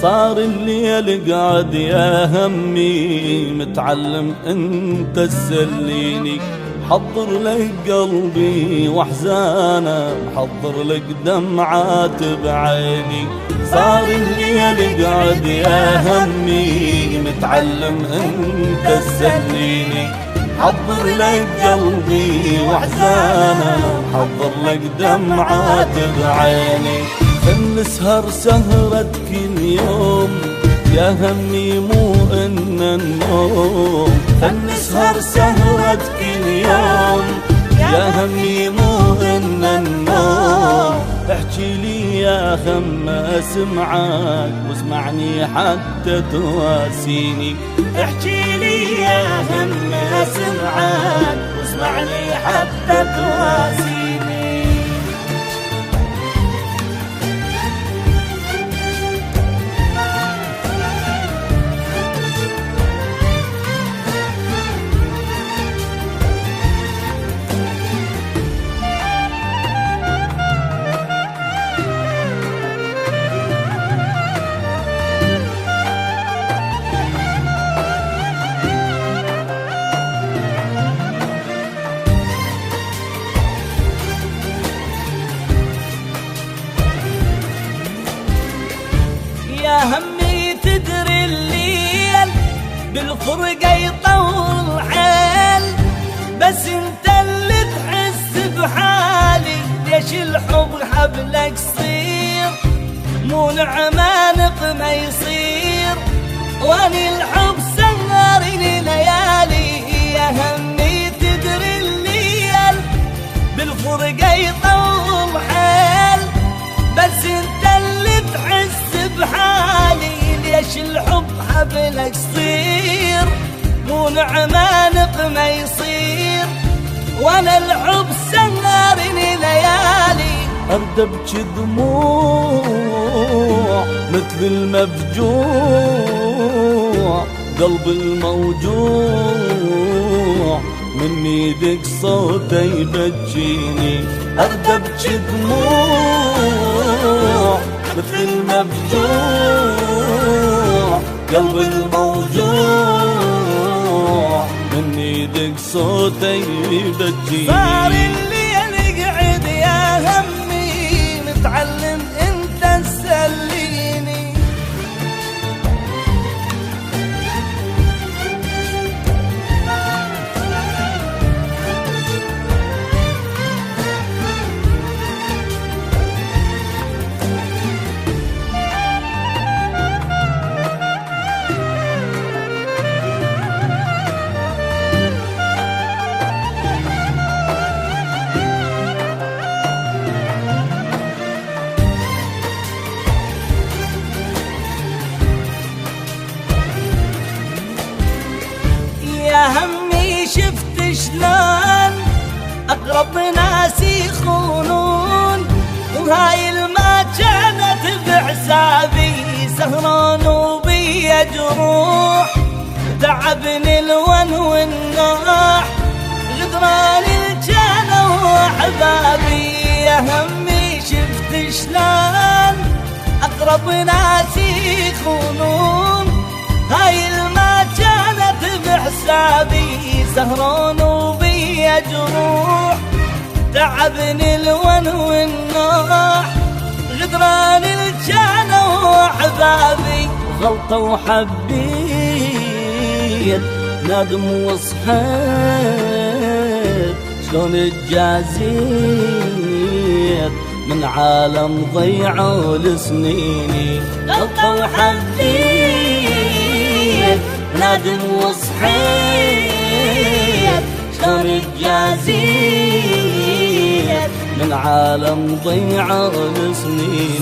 صار الليل قعد يا همي متعلم انت تسليني، حضر لك قلبي واحزانه، محضر لك دمعات بعيني. صار الليل قعد يا همي متعلم انت تسليني، حضر لك قلبي واحزانه، محضر لك دمعات بعيني. نسهر سهرة كل يوم يا همي مو إن النوم، نسهر سهرة كل يوم يا همي مو إن النوم. احكي لي يا خم اسمعك واسمعني حتى تواسيني، احكي لي يا خم اسمعك واسمعني حتى تواسيني. يا همي تدري الليل بالفرقة يطول حيل، بس انت اللي تحس بحالي. ليش الحب حبلك صير مو نعمة نقمة يصير، واني الحب سهرني ليالي. يا همي تدري الليل بالفرقة يطول حيل، بس انت اللي تحس بحالي. ليش الحب حبلك صير مو نعمة نقمة يصير، وانا الحب سهرني ليالي. ارد ابكي دموع مثل المفجوع، قلب الموجوع من ايدك صوته يبجيني. ارد ابكي دموع مثل المفجوع، قلب الموجوع من ايدك صوته يبجيني. صار الليل قعد يا همي متعلم انت تسليني، يا همي شفت شلون أقرب ناس يخونون، وهاي الما كانت بحسابي سهران وبي جروح. تعبني الون والنوح غدران الجنة وأحبابي. يا همي شفت شلون أقرب ناس يخونون، هاي الما كانت بحسابي سهران وبي جروح. تعبني الون والنوح غدران الجنة وأحبابي. غلطة وحبيت ندم وصحيت، شلون اتجازيت من عالم ضيعوا لسنيني. غلطة وحبيت ندم وصحيت، شلون اتجازيت من عالم ضيعوا لسنيني.